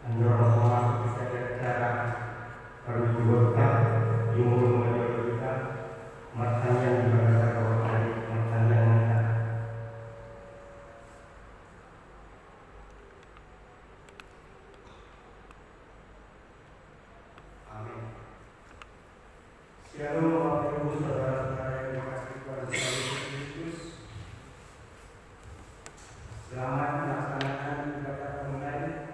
Andorra semua bisa cara perjuangan jumlah masyarakat matanya di bahasa kawal matanya mata. Amin. Shalom Bapak Ibu saudara-saudara yang dikasihi Tuhan Yesus Kristus. Selamat melaksanakan ibadah online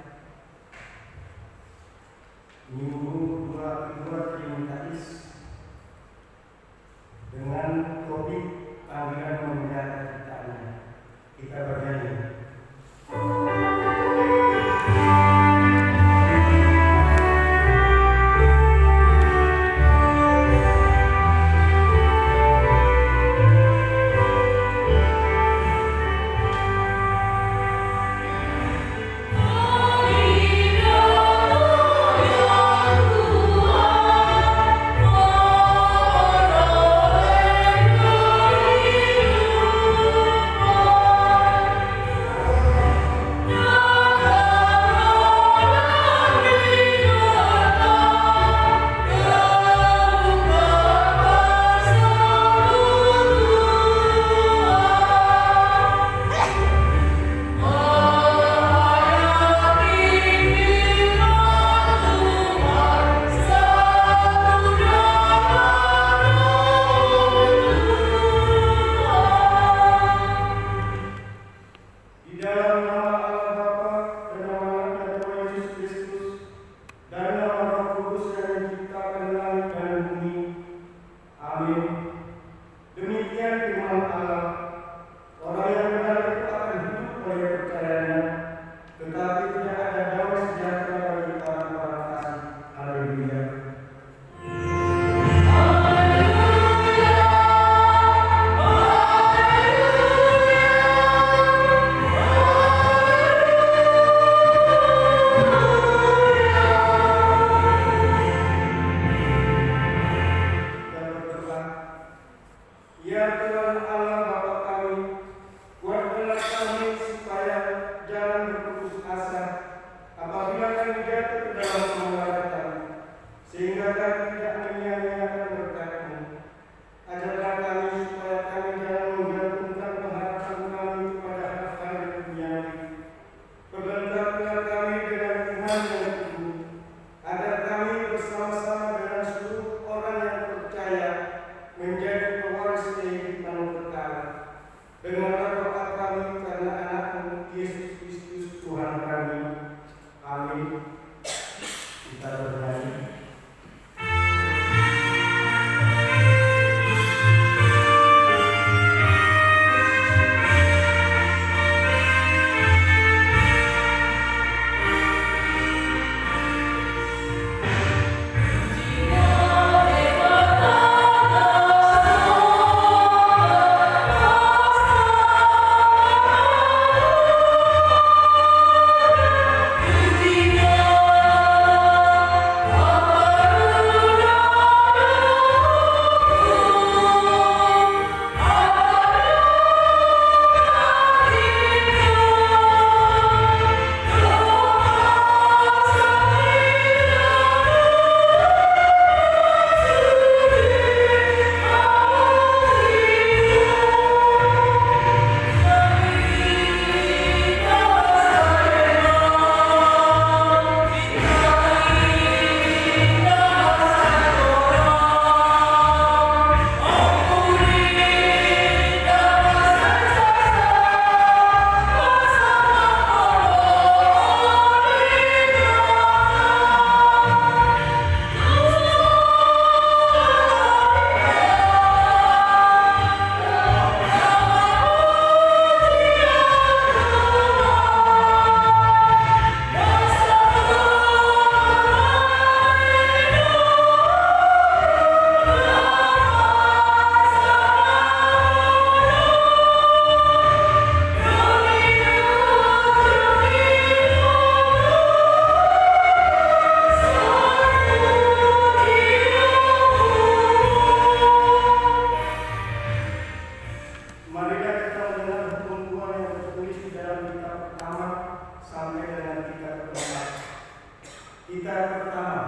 Kita pertama,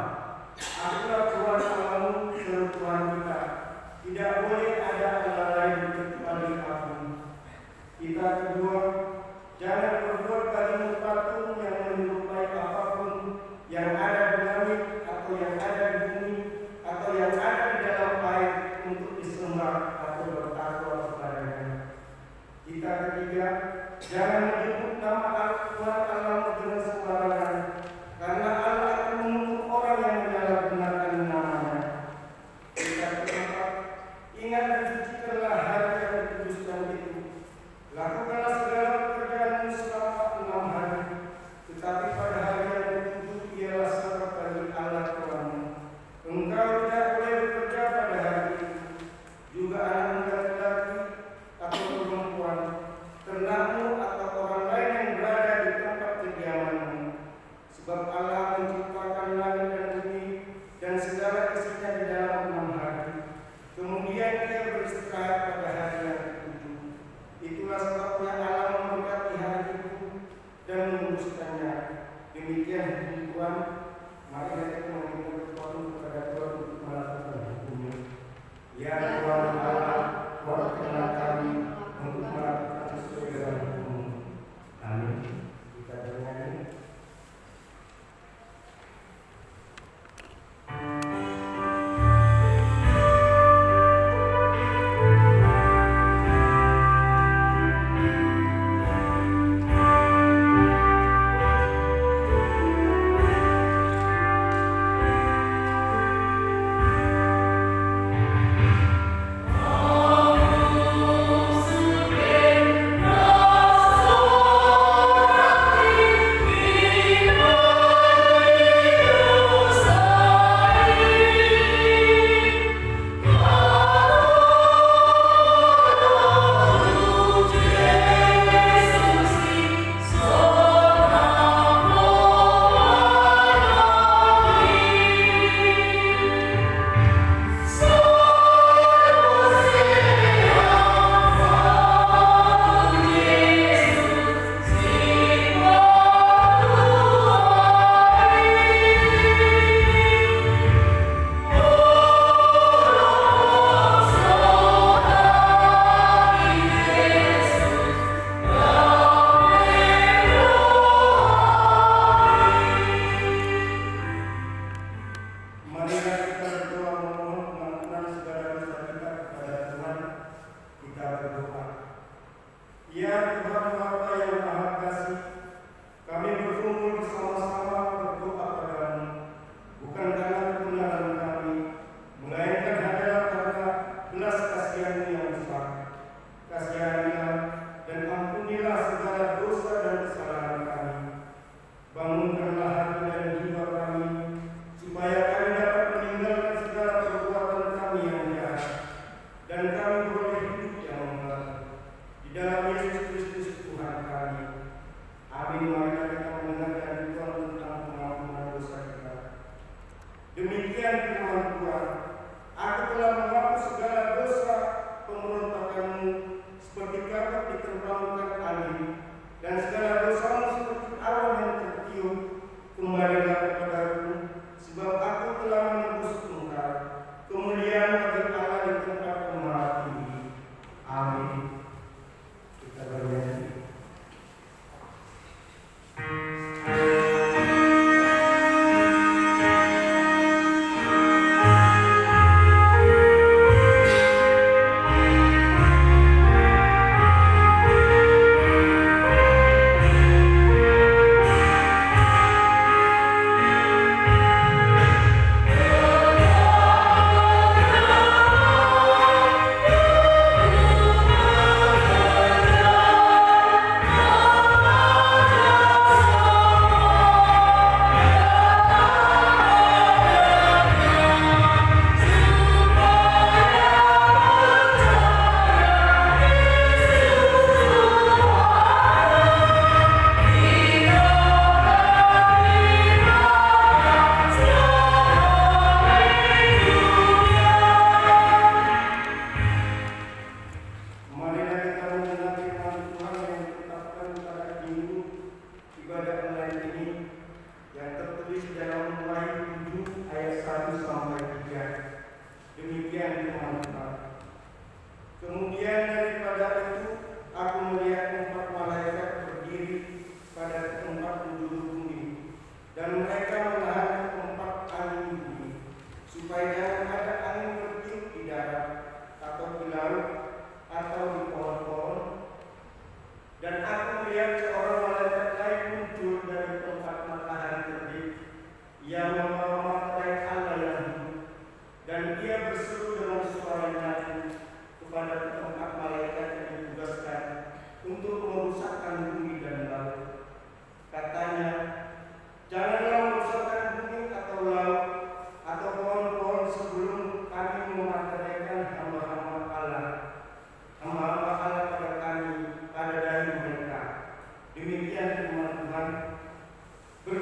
akulah Tuhan Allahmu, seru Tuhan kita. Tidak boleh ada Allah lain kecuali Aku. Kita kedua, jangan berbuat bagimu patung yang menyerupai apapun yang ada di langit atau yang ada di bumi atau yang ada di dalam air untuk disembah atau bertakwa kepadanya. Kita ketiga, jangan menyebut nama Tuhan Allahmu dengan sembarangan, karena Allah akan mengutuk orang yang menyalahgunakan namanya. Kita keempat, ingat dan sucikanlah hari yang dikuduskan itu. Lakukanlah segala pekerjaanmu selama 6 hari, tetapi pada hari yang ketujuh ialah Sabat bagi Allah Tuhanmu. Engkau tidak boleh bekerja pada hari itu, juga anakmu laki-laki atau perempuan, ternakmu atau orang lain yang berada di tempat kediamanmu. Sebab Allah menciptakan langit dan bumi dan segala isinya di dalam 6 hari. Kemudian Dia beristirahat pada hari yang ketujuh. Itulah sebabnya Allah memberkati hari itu dan menguduskannya. Demikian Tuhan, mari kita mengingat kepada Tuhan untuk melakukan hukum-Nya. Ya Tuhan Allah, perkenan kami untuk melakukan sesuai dengan hukum-Mu. Amin. Kita bernyanyi.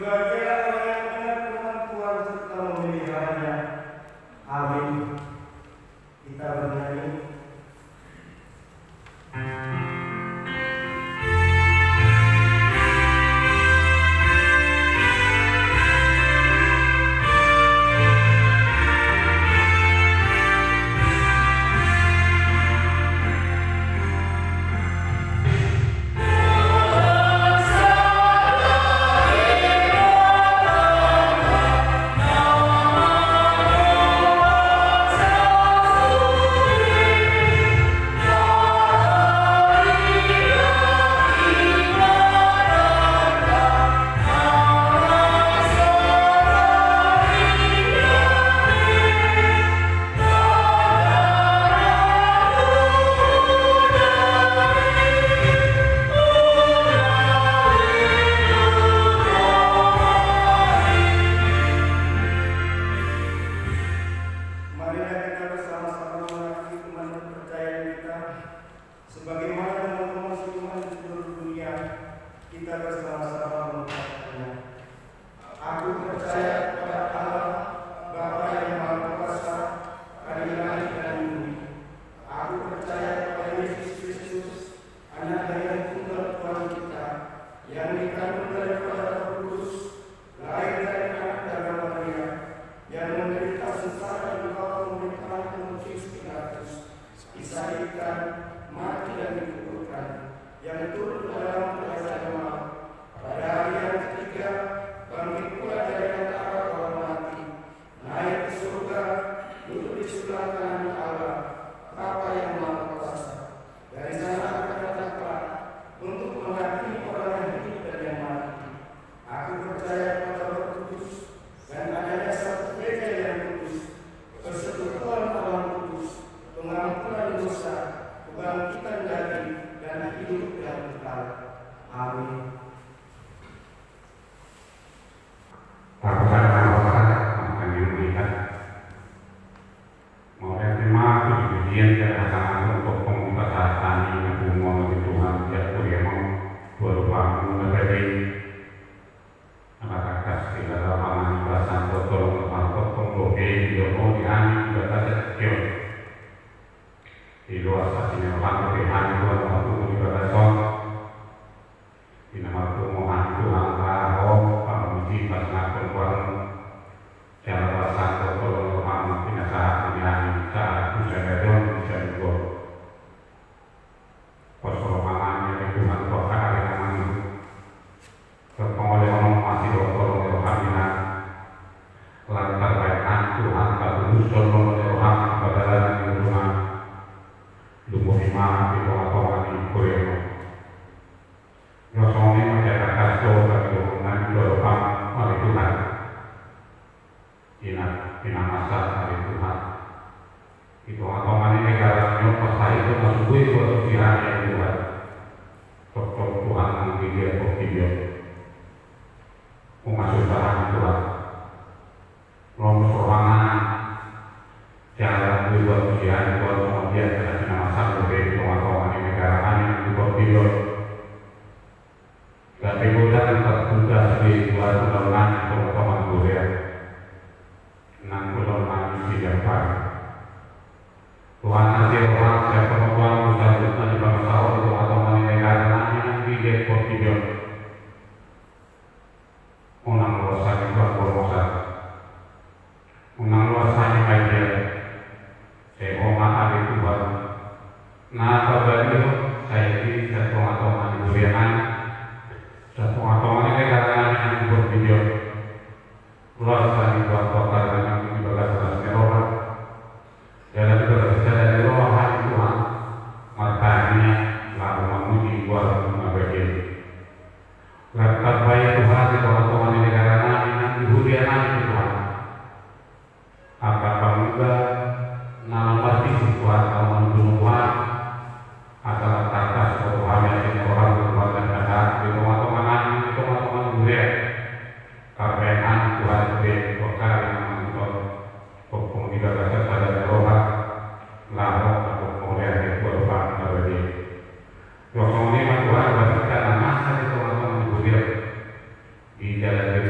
Berbahagialah orang yang mendengar firman Tuhan serta memeliharanya. Amin. Kita bernyanyi. Satu atau ini karena yang buat video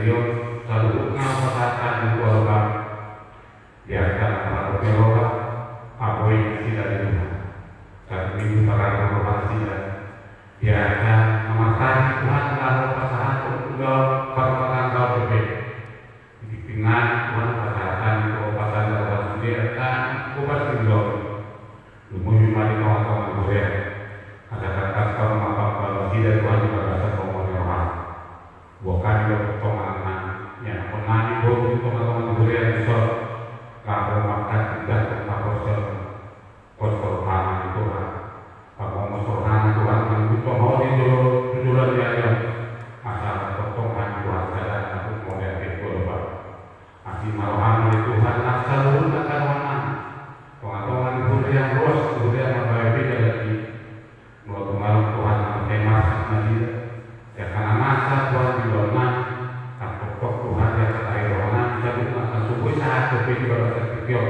Dios saludnya pasatan di keluarga biarkan para perolah apa yang tidak dibuat saat ini para perolah tidak biarkan mematahkan Tuhan lalu pasangan untuk perkara kau berbeda dengan Tuhan pasatan pasatan dalam biarkan ubat tinggal lumui mari kawan-kawan boleh ada kata kau maka kalau tidak Tuhan juga rasa kau mau bukan potongan yang penani bom teman-teman boleh bisa kalau makan tidak tempat kosong pangan Tuhan kalau masalah Tuhan mengutuk mau tujuan dia yang asal potongan Tuhan saja aku mau lihat itu apa asal malahan Tuhan asal urut akan mana teman-teman boleh yang bos boleh yang baik lagi mau malam Tuhan pakai masak nanti ya karena masa Tuhan di dalam pokok Tuhan yang terkait rohani kita bukan subuh saat tapi juga berpikir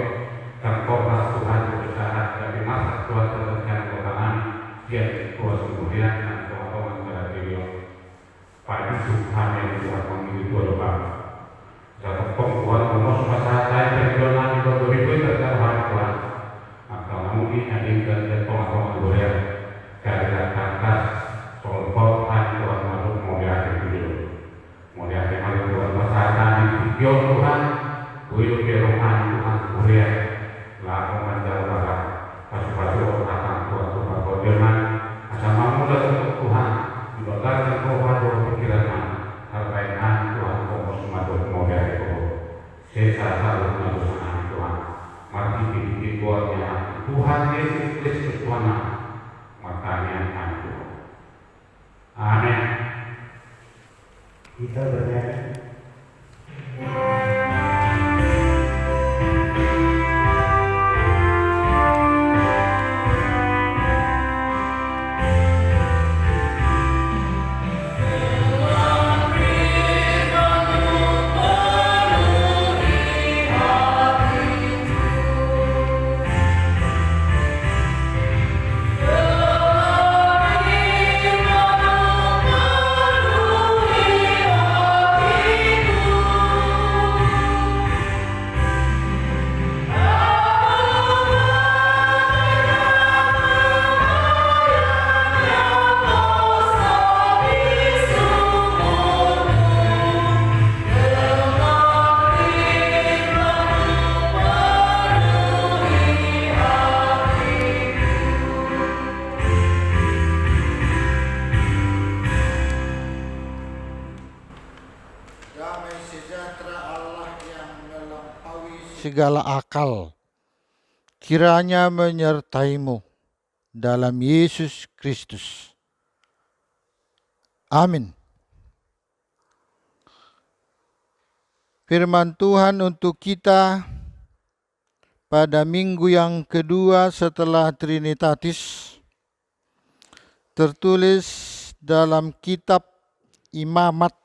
dan korban Tuhan berusaha dari masa Tuhan terkait rohani dia kuas kemudian dan teman-teman berarti dia pada Tuhan yang Tuhan memilih dua lubang satu Tuhan memasuk masalah saya perjuangan di beribu terkait Tuhan maka mungkin ada yang teman-teman boleh dari atas soal Tuhan masuk mau diakhir dulu mau diakhir Tuhan pasatan di Tuhan buyut rohani Tuhan boleh lalu menjalankan pasukan akan Tuhan Tuhan berfirman asal mau datang Tuhan dibakar Tuhan berpikiran terkaitan Tuhan mau diakhir sesa selalu mendoakan Tuhan mati di Tuhannya Tuhan Yesus Kristus Tuhan makanya aku amin. Kita bernyanyi. Segala akal kiranya menyertaimu dalam Yesus Kristus. Amin. Firman Tuhan untuk kita pada minggu yang kedua setelah Trinitatis tertulis dalam kitab Imamat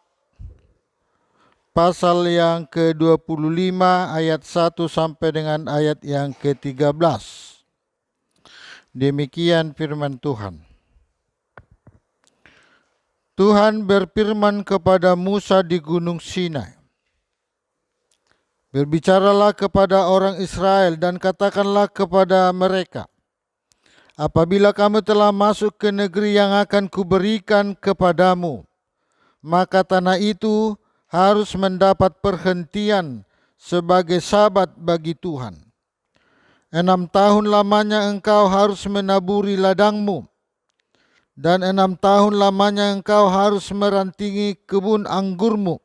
pasal yang ke-25 ayat 1 sampai dengan ayat yang ke-13. Demikian firman Tuhan. Tuhan berfirman kepada Musa di Gunung Sinai. Berbicaralah kepada orang Israel dan katakanlah kepada mereka, apabila kamu telah masuk ke negeri yang akan kuberikan kepadamu, maka tanah itu harus mendapat perhentian sebagai sabat bagi Tuhan. 6 tahun lamanya engkau harus menaburi ladangmu, dan 6 tahun lamanya engkau harus merantingi kebun anggurmu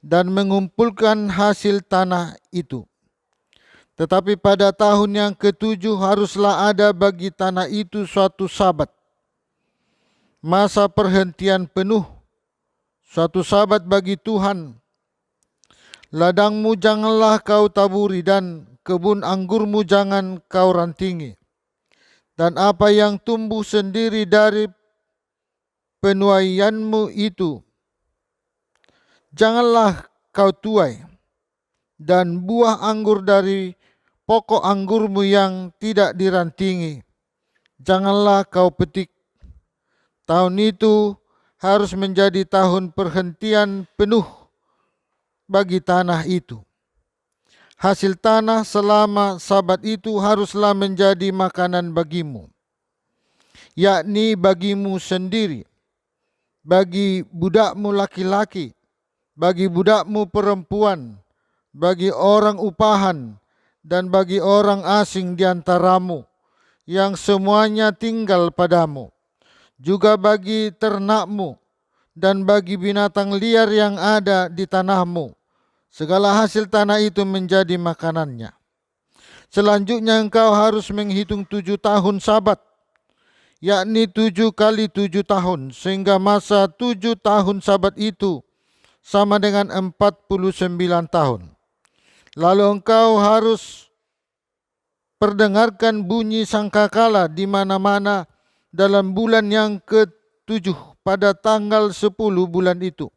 dan mengumpulkan hasil tanah itu. Tetapi pada tahun yang ke-7 haruslah ada bagi tanah itu suatu sabat, masa perhentian penuh, suatu sabat bagi Tuhan. Ladangmu janganlah kau taburi dan kebun anggurmu jangan kau rantingi. Dan apa yang tumbuh sendiri dari penuaianmu itu janganlah kau tuai. Dan buah anggur dari pokok anggurmu yang tidak dirantingi janganlah kau petik. Tahun itu harus menjadi tahun perhentian penuh bagi tanah itu. Hasil tanah selama Sabat itu haruslah menjadi makanan bagimu, yakni bagimu sendiri, bagi budakmu laki-laki, bagi budakmu perempuan, bagi orang upahan, dan bagi orang asing di antaramu, yang semuanya tinggal padamu, juga bagi ternakmu, dan bagi binatang liar yang ada di tanahmu. Segala hasil tanah itu menjadi makanannya. Selanjutnya engkau harus menghitung 7 tahun Sabat, yakni 7 kali 7 tahun, sehingga masa 7 tahun Sabat itu sama dengan 49 tahun. Lalu engkau harus perdengarkan bunyi sangkakala di mana-mana dalam bulan yang ke-7 pada tanggal 10 bulan itu.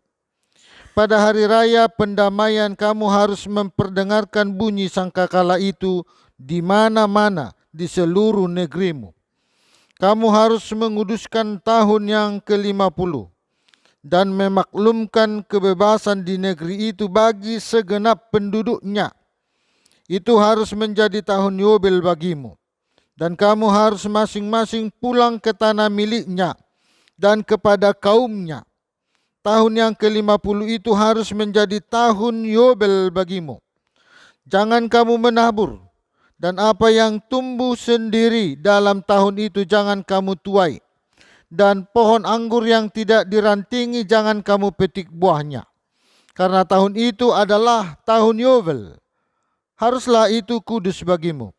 Pada hari raya pendamaian kamu harus memperdengarkan bunyi sangkakala itu di mana-mana di seluruh negerimu. Kamu harus menguduskan tahun yang ke-50 dan memaklumkan kebebasan di negeri itu bagi segenap penduduknya. Itu harus menjadi tahun Yobel bagimu. Dan kamu harus masing-masing pulang ke tanah miliknya dan kepada kaumnya. Tahun yang ke-50 itu harus menjadi tahun Yobel bagimu. Jangan kamu menabur, dan apa yang tumbuh sendiri dalam tahun itu jangan kamu tuai. Dan pohon anggur yang tidak dirantingi jangan kamu petik buahnya. Karena tahun itu adalah tahun Yobel. Haruslah itu kudus bagimu.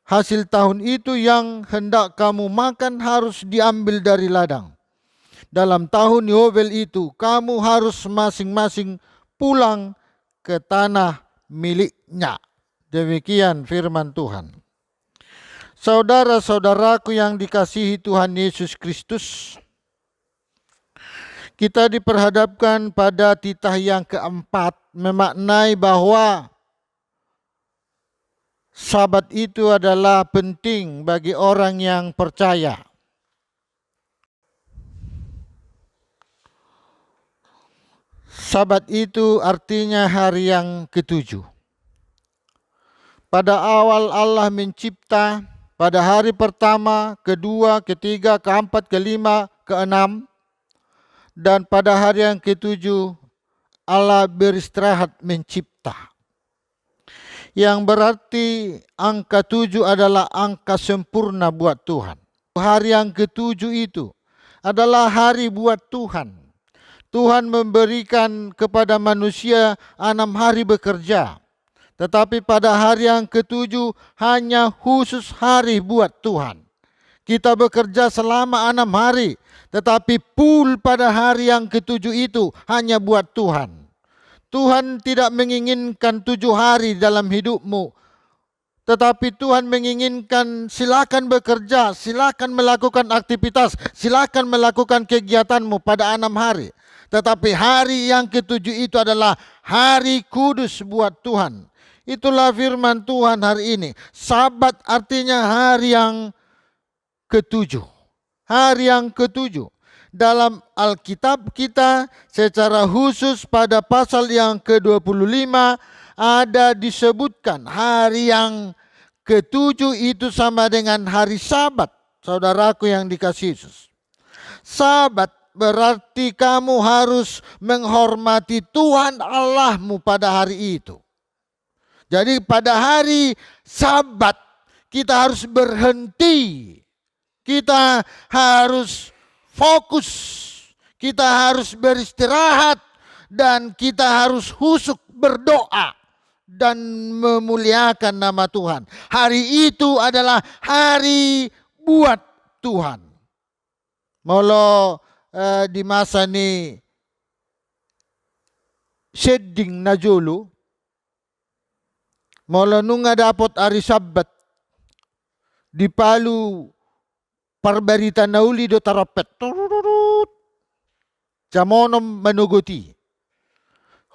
Hasil tahun itu yang hendak kamu makan harus diambil dari ladang. Dalam tahun Yobel itu kamu harus masing-masing pulang ke tanah miliknya. Demikian firman Tuhan. Saudara-saudaraku yang dikasihi Tuhan Yesus Kristus, kita diperhadapkan pada titah yang keempat, memaknai bahwa Sabat itu adalah penting bagi orang yang percaya. Sabat itu artinya hari yang ke-7. Pada awal Allah mencipta, pada hari pertama, kedua, ketiga, keempat, kelima, keenam, dan pada hari yang ke-7 Allah beristirahat mencipta. Yang berarti angka 7 adalah angka sempurna buat Tuhan. Hari yang ke-7 itu adalah hari buat Tuhan. Tuhan memberikan kepada manusia 6 hari bekerja. Tetapi pada hari yang ke-7 hanya khusus hari buat Tuhan. Kita bekerja selama 6 hari. Tetapi full pada hari yang ke-7 itu hanya buat Tuhan. Tuhan tidak menginginkan 7 hari dalam hidupmu. Tetapi Tuhan menginginkan silakan bekerja, silakan melakukan aktivitas, silakan melakukan kegiatanmu pada 6 hari. Tetapi hari yang ke-7 itu adalah hari kudus buat Tuhan. Itulah firman Tuhan hari ini. Sabat artinya hari yang ke-7. Hari yang ke-7. Dalam Alkitab kita secara khusus pada pasal yang ke-25 ada disebutkan hari yang ke-7 itu sama dengan hari Sabat. Saudaraku yang dikasihi Yesus. Sabat berarti kamu harus menghormati Tuhan Allahmu pada hari itu. Jadi pada hari Sabat kita harus berhenti. Kita harus fokus. Kita harus beristirahat. Dan kita harus khusyuk berdoa. Dan memuliakan nama Tuhan. Hari itu adalah hari buat Tuhan. Molo di masa ni shedding na julu, mula nung dapat ari Sabat, di Palu parbarita na uli do tarapet, jamonom manugoti.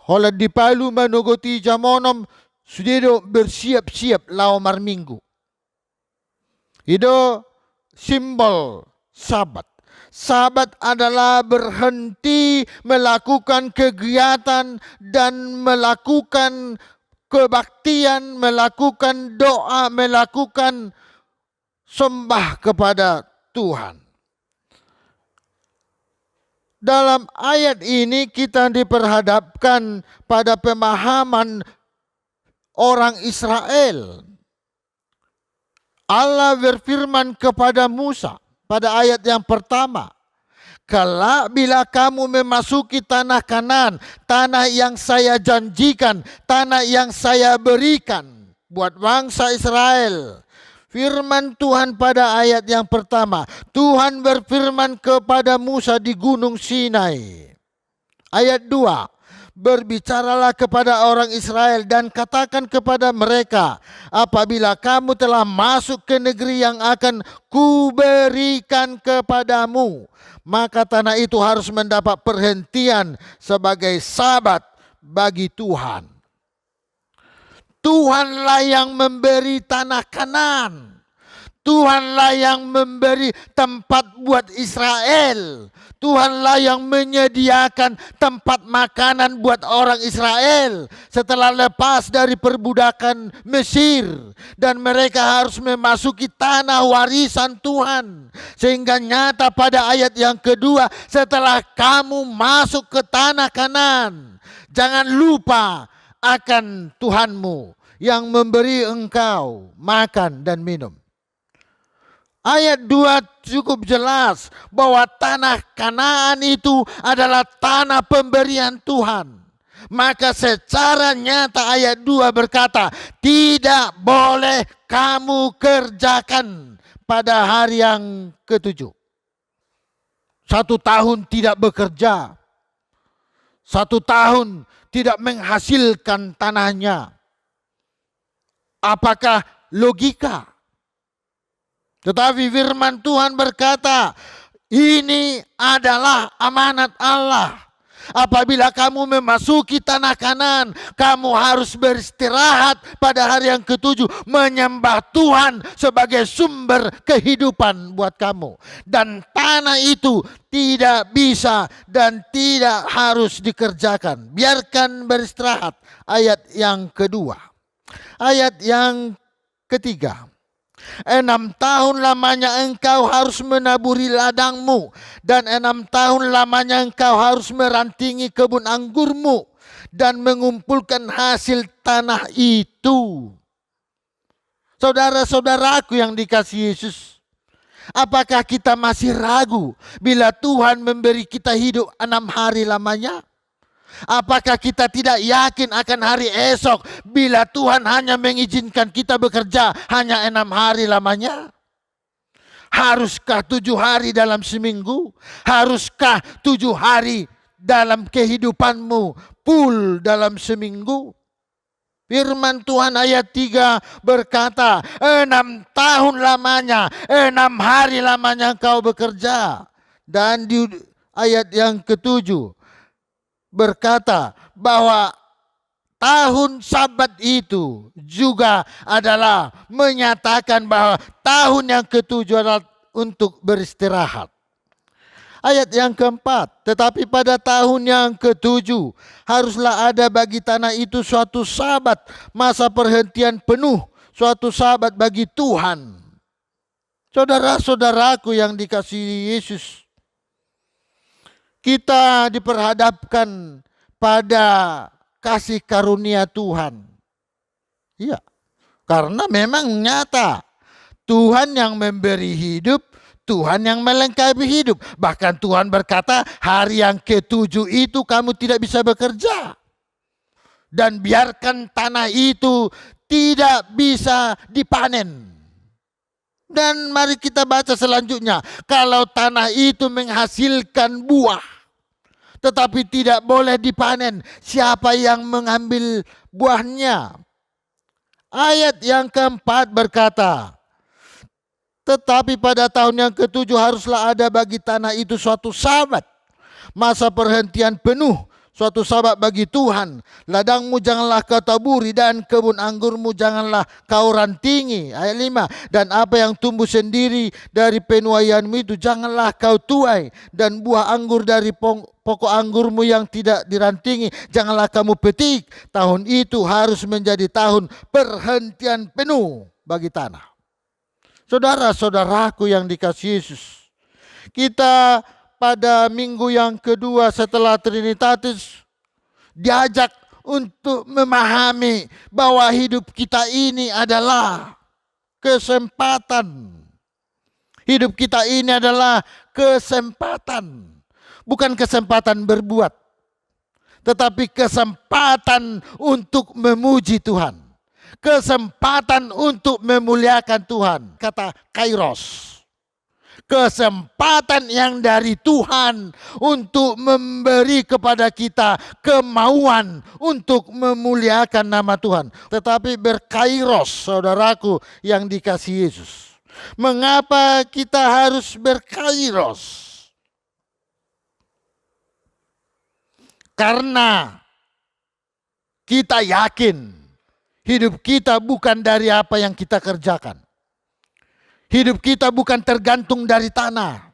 Hola di Palu manugoti jamonom sudido bersiap-siap lao marminggu. Itu simbol Sabat. Sabat adalah berhenti melakukan kegiatan dan melakukan kebaktian, melakukan doa, melakukan sembah kepada Tuhan. Dalam ayat ini kita diperhadapkan pada pemahaman orang Israel. Allah berfirman kepada Musa pada ayat yang pertama, kelak bila kamu memasuki tanah Kanaan, tanah yang saya janjikan, tanah yang saya berikan buat bangsa Israel. Firman Tuhan pada ayat yang pertama, Tuhan berfirman kepada Musa di Gunung Sinai. Ayat 2, berbicaralah kepada orang Israel dan katakan kepada mereka, apabila kamu telah masuk ke negeri yang akan kuberikan kepadamu, maka tanah itu harus mendapat perhentian sebagai sabat bagi Tuhan. Tuhanlah yang memberi tanah Kanaan. Tuhanlah yang memberi tempat buat Israel. Tuhanlah yang menyediakan tempat makanan buat orang Israel setelah lepas dari perbudakan Mesir. Dan mereka harus memasuki tanah warisan Tuhan. Sehingga nyata pada ayat yang kedua, setelah kamu masuk ke tanah Kanaan, jangan lupa akan Tuhanmu yang memberi engkau makan dan minum. Ayat 2 cukup jelas bahwa tanah Kanaan itu adalah tanah pemberian Tuhan. Maka secara nyata ayat 2 berkata, tidak boleh kamu kerjakan pada hari yang ke-7. 1 tahun tidak bekerja. 1 tahun tidak menghasilkan tanahnya. Apakah logika? Tetapi firman Tuhan berkata, ini adalah amanat Allah. Apabila kamu memasuki tanah Kanaan, kamu harus beristirahat pada hari yang ke-7, menyembah Tuhan sebagai sumber kehidupan buat kamu. Dan tanah itu tidak bisa dan tidak harus dikerjakan. Biarkan beristirahat. Ayat yang kedua. Ayat yang ketiga. 6 tahun lamanya engkau harus menaburi ladangmu, dan 6 tahun lamanya engkau harus merantingi kebun anggurmu dan mengumpulkan hasil tanah itu. Saudara-saudaraku yang dikasihi Yesus, apakah kita masih ragu bila Tuhan memberi kita hidup 6 hari lamanya? Apakah kita tidak yakin akan hari esok bila Tuhan hanya mengizinkan kita bekerja hanya 6 hari lamanya? Haruskah 7 hari dalam seminggu? Haruskah 7 hari dalam kehidupanmu full dalam seminggu? Firman Tuhan ayat 3 berkata, 6 tahun lamanya, 6 hari lamanya engkau bekerja. Dan di ayat yang ke-7 berkata bahwa tahun Sabat itu juga adalah menyatakan bahwa tahun yang ke-7 adalah untuk beristirahat. Ayat yang keempat, tetapi pada tahun yang ke-7 haruslah ada bagi tanah itu suatu Sabat, masa perhentian penuh, suatu Sabat bagi Tuhan. Saudara-saudaraku yang dikasihi Yesus, kita diperhadapkan pada kasih karunia Tuhan. Iya, karena memang nyata Tuhan yang memberi hidup, Tuhan yang melengkapi hidup. Bahkan Tuhan berkata, hari yang ke-7 itu kamu tidak bisa bekerja. Dan biarkan tanah itu tidak bisa dipanen. Dan mari kita baca selanjutnya. Kalau tanah itu menghasilkan buah, tetapi tidak boleh dipanen, siapa yang mengambil buahnya? Ayat yang keempat berkata, tetapi pada tahun yang ke-7 haruslah ada bagi tanah itu suatu Sabat, masa perhentian penuh, suatu sabat bagi Tuhan. Ladangmu janganlah kau taburi dan kebun anggurmu janganlah kau rantingi. Ayat 5. Dan apa yang tumbuh sendiri dari penuaianmu itu janganlah kau tuai. Dan buah anggur dari pokok anggurmu yang tidak dirantingi janganlah kamu petik. Tahun itu harus menjadi tahun perhentian penuh bagi tanah. Saudara-saudaraku yang dikasihi Yesus, kita pada minggu yang kedua setelah Trinitatis diajak untuk memahami bahwa hidup kita ini adalah kesempatan. Hidup kita ini adalah kesempatan. Bukan kesempatan berbuat, tetapi kesempatan untuk memuji Tuhan. Kesempatan untuk memuliakan Tuhan. Kata kairos. Kesempatan yang dari Tuhan untuk memberi kepada kita kemauan untuk memuliakan nama Tuhan. Tetapi berkairos, saudaraku yang dikasihi Yesus. Mengapa kita harus berkairos? Karena kita yakin hidup kita bukan dari apa yang kita kerjakan. Hidup kita bukan tergantung dari tanah.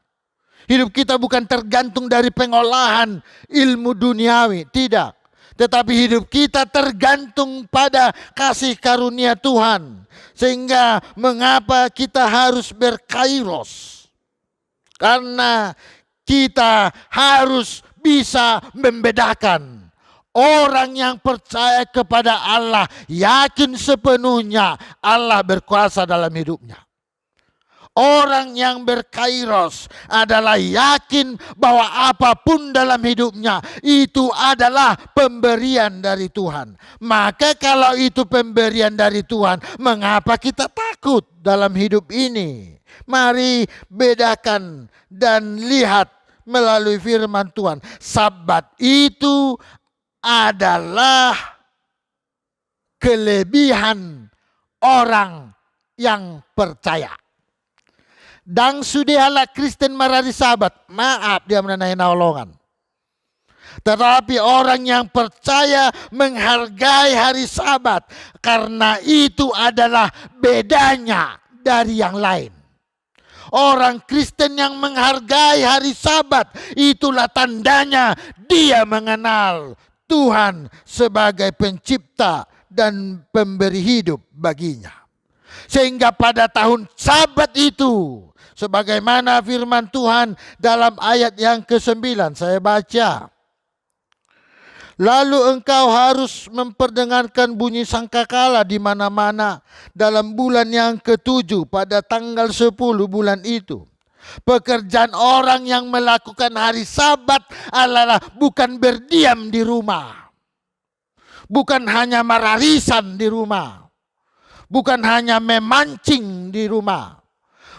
Hidup kita bukan tergantung dari pengolahan ilmu duniawi. Tidak. Tetapi hidup kita tergantung pada kasih karunia Tuhan. Sehingga mengapa kita harus berkairos? Karena kita harus bisa membedakan. Orang yang percaya kepada Allah yakin sepenuhnya Allah berkuasa dalam hidupnya. Orang yang berkairos adalah yakin bahwa apapun dalam hidupnya itu adalah pemberian dari Tuhan. Maka kalau itu pemberian dari Tuhan, mengapa kita takut dalam hidup ini? Mari bedakan dan lihat melalui firman Tuhan. Sabat itu adalah kelebihan orang yang percaya. Dan sudihalah Kristen marari sabat. Maaf dia menanai naolongan. Tetapi orang yang percaya menghargai hari sabat. Karena itu adalah bedanya dari yang lain. Orang Kristen yang menghargai hari sabat. Itulah tandanya dia mengenal Tuhan sebagai pencipta dan pemberi hidup baginya. Sehingga pada tahun sabat itu, sebagaimana firman Tuhan dalam ayat yang ke-9, saya baca. Lalu engkau harus memperdengarkan bunyi sangkakala di mana-mana dalam bulan yang ke-7 pada tanggal 10 bulan itu. Pekerjaan orang yang melakukan hari sabat adalah bukan berdiam di rumah. Bukan hanya mararisan di rumah. Bukan hanya memancing di rumah.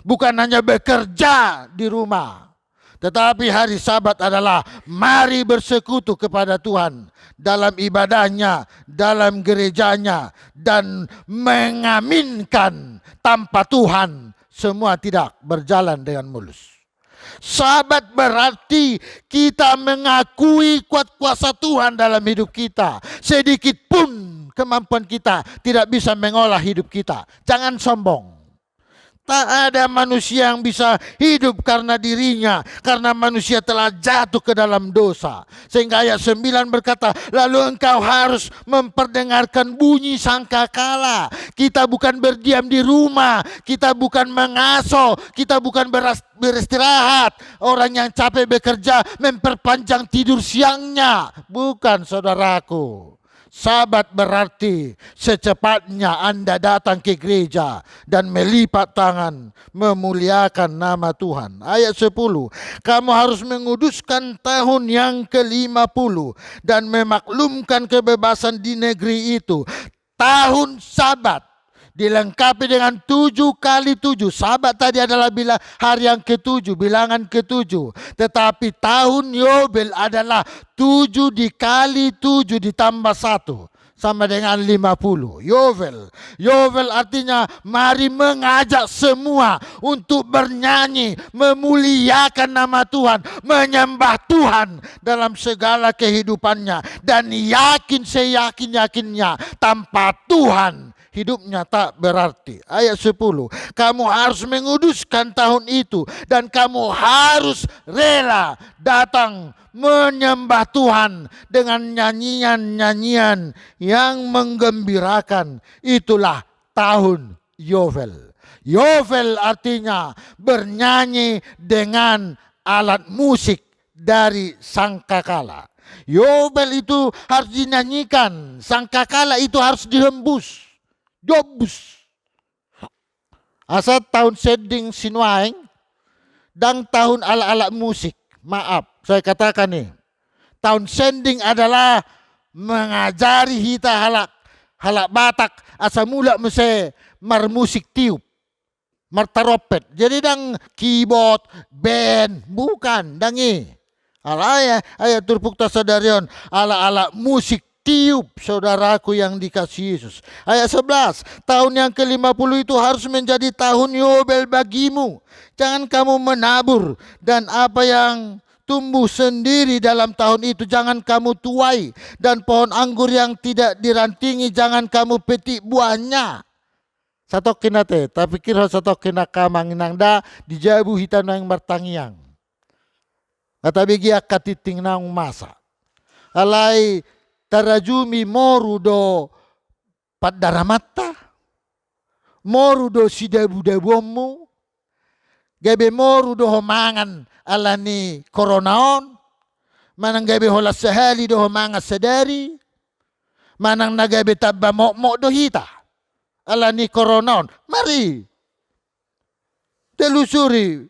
Bukan hanya bekerja di rumah. Tetapi hari sabat adalah mari bersekutu kepada Tuhan dalam ibadahnya, dalam gerejanya, dan mengaminkan tanpa Tuhan semua tidak berjalan dengan mulus. Sabat berarti kita mengakui kuat kuasa Tuhan dalam hidup kita. Sedikit pun kemampuan kita tidak bisa mengolah hidup kita. Jangan sombong. Tak ada manusia yang bisa hidup karena dirinya. Karena manusia telah jatuh ke dalam dosa. Sehingga ayat 9 berkata, lalu engkau harus memperdengarkan bunyi sangkakala. Kita bukan berdiam di rumah. Kita bukan mengasuh. Kita bukan beristirahat. Orang yang capek bekerja memperpanjang tidur siangnya. Bukan, saudaraku. Sabat berarti secepatnya Anda datang ke gereja dan melipat tangan memuliakan nama Tuhan. Ayat 10, kamu harus menguduskan tahun yang ke-50 dan memaklumkan kebebasan di negeri itu. Tahun sabat dilengkapi dengan 7 kali 7. Sabat tadi adalah hari yang ke-7, bilangan ke-7. Tetapi tahun Yobel adalah 7 dikali 7 ditambah 1. Sama dengan 50. Yovel artinya mari mengajak semua untuk bernyanyi, memuliakan nama Tuhan, menyembah Tuhan dalam segala kehidupannya. Dan seyakin-yakinnya tanpa Tuhan hidupnya tak berarti. Ayat 10. Kamu harus menguduskan tahun itu dan kamu harus rela datang menyembah Tuhan dengan nyanyian-nyanyian yang menggembirakan. Itulah tahun Yovel. Yovel artinya bernyanyi dengan alat musik dari sangkakala. Yovel itu harus dinyanyikan, sangkakala itu harus dihembus. Jobus. Asal tahun sending sinuaing dan tahun ala-ala musik. Maaf, saya katakan nih. Tahun sending adalah mengajari kita halak Batak asa mula mese marmusik tiup. Martaropet. Jadi dang keyboard, band, bukan dangi. Ala ayat turpuk tasadarion ala-ala musik tiup, saudaraku yang dikasihi Yesus. Ayat 11, tahun yang ke-50 itu harus menjadi tahun Yobel bagimu. Jangan kamu menabur dan apa yang tumbuh sendiri dalam tahun itu jangan kamu tuai. Dan pohon anggur yang tidak dirantingi jangan kamu petik buahnya. Satok kinate, tapi kira satok kina kamang inangda dijabu hitan yang martangiang. Kata bigi akatiting nang masa. Alai tarajumi moru do padaramata, moru do sidabu-dabumu, gabe moru do homangan alani koronaon, manang gabe hola sehali do homangan sedari, manang nagabe tabba mok do hita, alani koronaon. Mari telusuri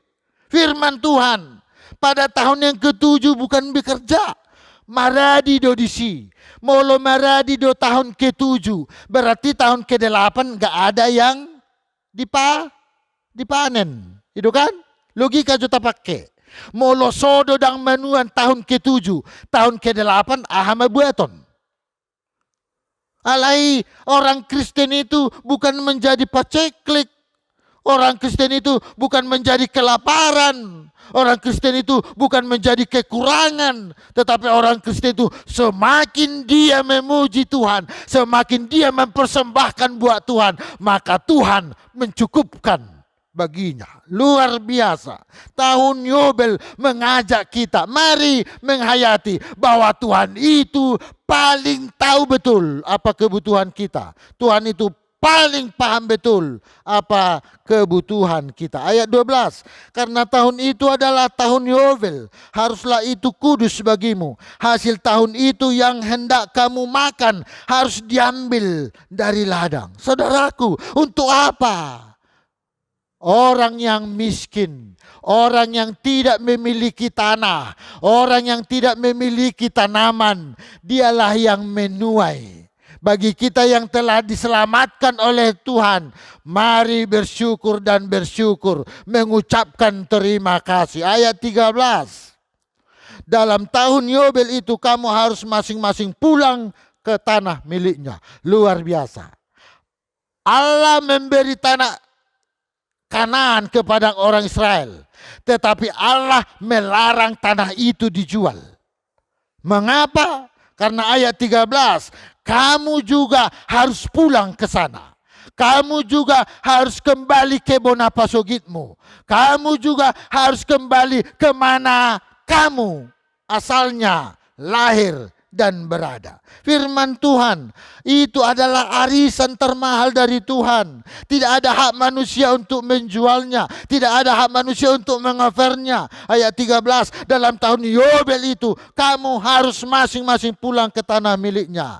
firman Tuhan. Pada tahun yang ke-7 bukan bekerja. Maradi do disi. Molo maradi do tahun ke-7. Berarti tahun ke-8 gak ada yang dipanen. Itu kan? Logika juta pakai. Molo sodo dang manuan tahun ke-7. Tahun ke-8 ahama buaton. Alai orang Kristen itu bukan menjadi paceklik. Orang Kristen itu bukan menjadi kelaparan. Orang Kristen itu bukan menjadi kekurangan. Tetapi orang Kristen itu semakin dia memuji Tuhan, semakin dia mempersembahkan buat Tuhan, maka Tuhan mencukupkan baginya. Luar biasa. Tahun Yobel mengajak kita, mari menghayati bahwa Tuhan itu paling tahu betul apa kebutuhan kita. Tuhan itu paling paham betul apa kebutuhan kita. Ayat 12. Karena tahun itu adalah tahun Yobel. Haruslah itu kudus bagimu. Hasil tahun itu yang hendak kamu makan harus diambil dari ladang. Saudaraku, untuk apa? Orang yang miskin, orang yang tidak memiliki tanah, orang yang tidak memiliki tanaman, dialah yang menuai. Bagi kita yang telah diselamatkan oleh Tuhan, mari bersyukur dan bersyukur, mengucapkan terima kasih. Ayat 13. Dalam tahun Yobel itu kamu harus masing-masing pulang ke tanah miliknya. Luar biasa. Allah memberi tanah Kanaan kepada orang Israel, tetapi Allah melarang tanah itu dijual. Mengapa? Karena ayat 13, kamu juga harus pulang ke sana. Kamu juga harus kembali ke Bonapasogitmu. Kamu juga harus kembali kemana kamu asalnya lahir dan berada. Firman Tuhan itu adalah arisan termahal dari Tuhan. Tidak ada hak manusia untuk menjualnya. Tidak ada hak manusia untuk mengofernya. Ayat 13, dalam tahun Yobel itu kamu harus masing-masing pulang ke tanah miliknya.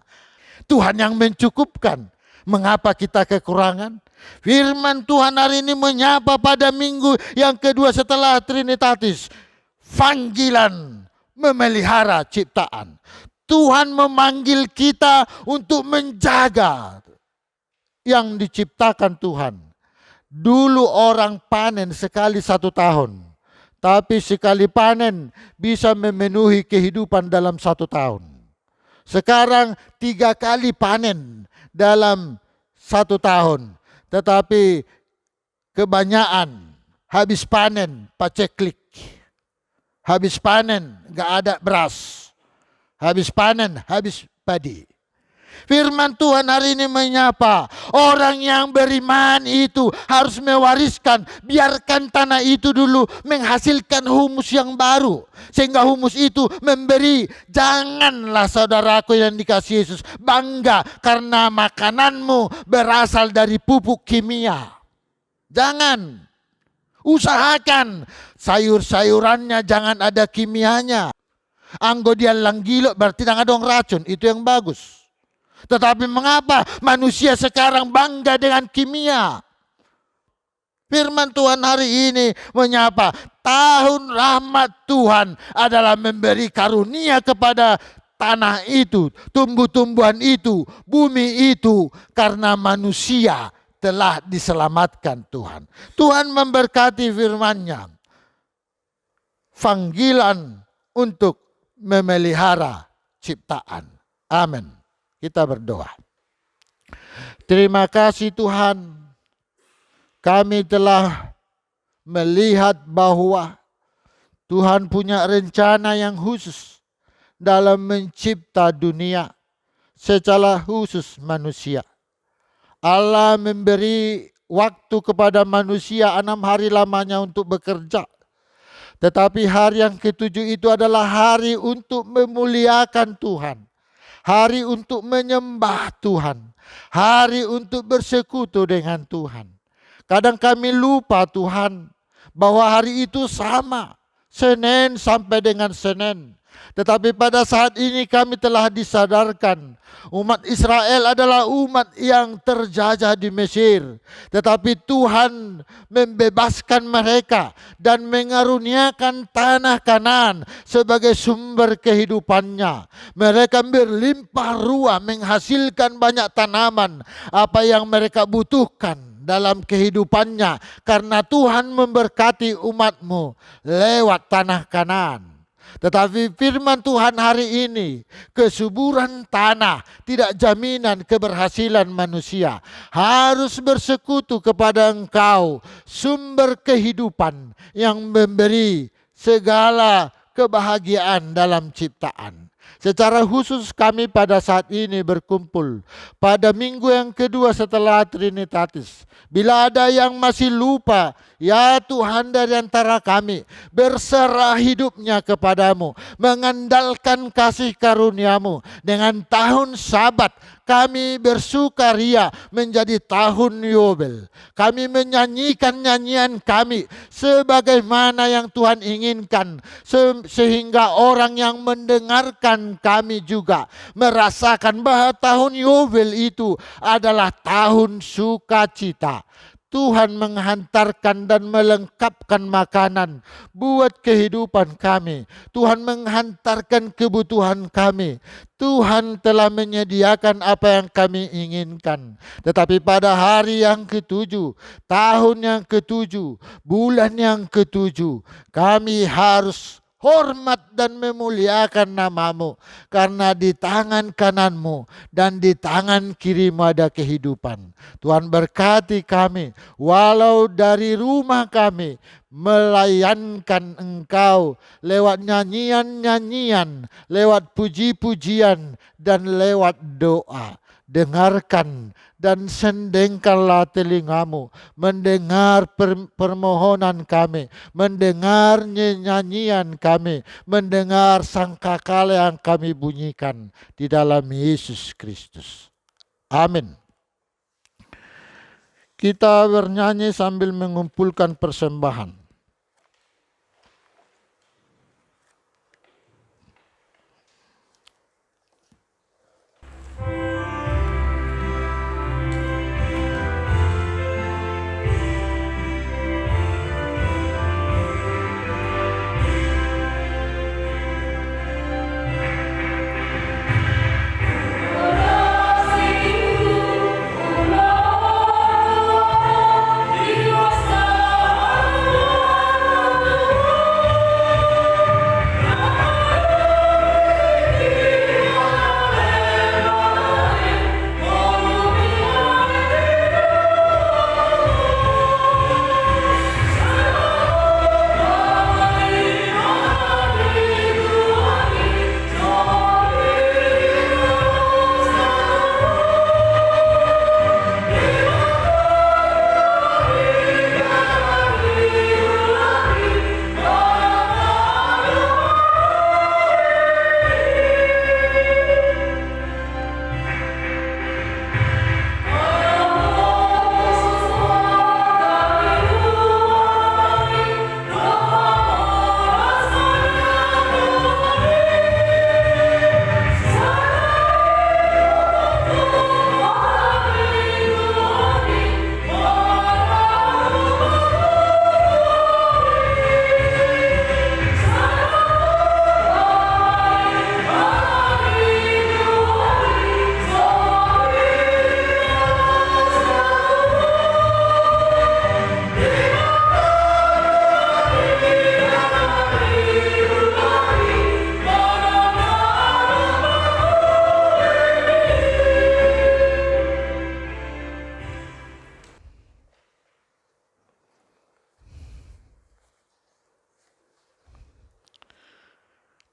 Tuhan yang mencukupkan. Mengapa kita kekurangan? Firman Tuhan hari ini menyapa pada minggu yang kedua setelah Trinitatis. Panggilan memelihara ciptaan. Tuhan memanggil kita untuk menjaga yang diciptakan Tuhan. Dulu orang panen sekali 1 tahun, tapi sekali panen bisa memenuhi kehidupan dalam 1 tahun. Sekarang 3 kali panen dalam 1 tahun, tetapi kebanyakan habis panen paceklik, habis panen gak ada beras, habis panen habis padi. Firman Tuhan hari ini menyapa orang yang beriman itu harus mewariskan. Biarkan tanah itu dulu menghasilkan humus yang baru, sehingga humus itu memberi. Janganlah saudaraku yang dikasihi Yesus bangga karena makananmu berasal dari pupuk kimia. Jangan. Usahakan sayur-sayurannya jangan ada kimianya. Anggo dia langgilo berarti tidak ada racun, itu yang bagus. Tetapi mengapa manusia sekarang bangga dengan kimia? Firman Tuhan hari ini menyapa, tahun rahmat Tuhan adalah memberi karunia kepada tanah itu, tumbuh-tumbuhan itu, bumi itu, karena manusia telah diselamatkan Tuhan. Tuhan memberkati firman-Nya. Panggilan untuk memelihara ciptaan. Amin. Kita berdoa. Terima kasih Tuhan, kami telah melihat bahwa Tuhan punya rencana yang khusus dalam mencipta dunia, secara khusus manusia. Allah memberi waktu kepada manusia 6 hari lamanya untuk bekerja. Tetapi hari yang ke-7 itu adalah hari untuk memuliakan Tuhan. Hari untuk menyembah Tuhan. Hari untuk bersekutu dengan Tuhan. Kadang kami lupa Tuhan bahwa hari itu sama. Senin sampai dengan Senin. Tetapi pada saat ini kami telah disadarkan umat Israel adalah umat yang terjajah di Mesir. Tetapi Tuhan membebaskan mereka dan mengaruniakan tanah Kanaan sebagai sumber kehidupannya. Mereka berlimpah ruah menghasilkan banyak tanaman apa yang mereka butuhkan dalam kehidupannya. Karena Tuhan memberkati umatmu lewat tanah Kanaan. Tetapi firman Tuhan hari ini, kesuburan tanah tidak jaminan keberhasilan manusia. Harus bersekutu kepada Engkau, sumber kehidupan yang memberi segala kebahagiaan dalam ciptaan. Secara khusus kami pada saat ini berkumpul pada minggu yang kedua setelah Trinitatis. Bila ada yang masih lupa, ya Tuhan, dari antara kami berserah hidupnya kepadamu, mengandalkan kasih karuniamu. Dengan tahun Sabat kami bersukaria menjadi tahun Yobel. Kami menyanyikan nyanyian kami sebagaimana yang Tuhan inginkan, sehingga orang yang mendengarkan kami juga merasakan bahwa tahun Yobel itu adalah tahun sukacita. Tuhan menghantarkan dan melengkapkan makanan buat kehidupan kami. Tuhan menghantarkan kebutuhan kami. Tuhan telah menyediakan apa yang kami inginkan. Tetapi pada hari yang ke-7, tahun yang ke-7, bulan yang ke-7, kami harus hormat dan memuliakan namamu. Karena di tangan kananmu dan di tangan kirimu ada kehidupan. Tuhan berkati kami. Walau dari rumah kami melayankan Engkau lewat nyanyian-nyanyian, lewat puji-pujian, dan lewat doa. Dengarkan dan sendengkanlah telingamu, mendengar permohonan kami, mendengar nyanyian kami, mendengar sangkakala yang kami bunyikan di dalam Yesus Kristus. Amin. Kita bernyanyi sambil mengumpulkan persembahan. Ulo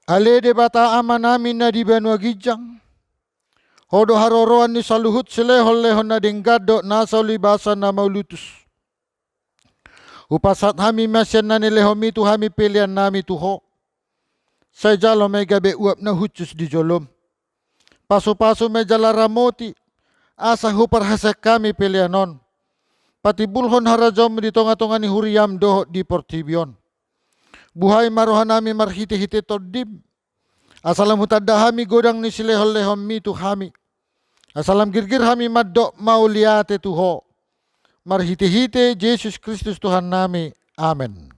Ale de bata amanami na di benwa gijang. Hodo haroroan ni saluhut selehol lehon na denggado nasa libasa na maulutus. Upasat hami mesyen na nilehomi tu hami pilihan nami tuho. Say jalo may gabi uap na hutus di jolom. Paso-paso may jala ramoti. Asa huparhasak kami pilihanon. Pati bulhon harajom di tonga-tonga ni huriam doho di Portibion. Buhay maruhan nami marhiti-hiti todim. Asalam hutada hami godang ni silehol lehom mi tu hami. Asalam girgir hami maddo mauliate tuho. Marhiti-hiti Yesus Kristus Tuhan nami. Amen.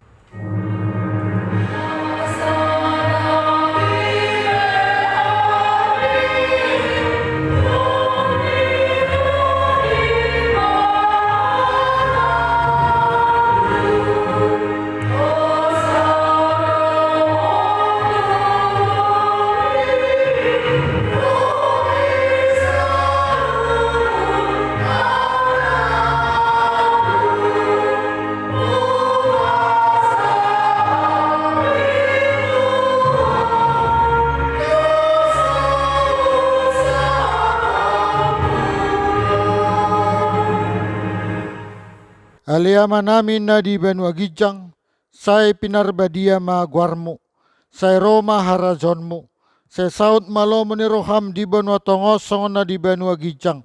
Aliama namin na di benwa gijang, say pinarbadia ma guarmo, say Roma harazonmo, say saut malomo ni roham di benwa tongosong na di benwa gijang.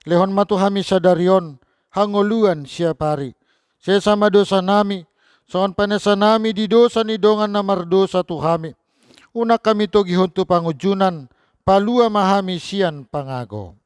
Lehon matuhami sadarion, hangoluan siya pari. Say sama dosa nami, songon panesa nami di dosa ni dongan na mardosa tuhami. Una kami to gihon tu pangujunan, palua mahami siyan pangago.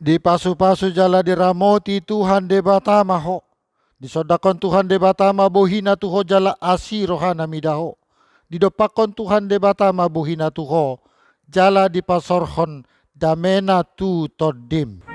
Di pasu-pasu jala diramoti Tuhan de batama ho. Disodakon Tuhan de batama bohina tuho jala asi rohana midaho. Didopakon Tuhan de batama bohina tuho jala di pasorhon damena tu todim.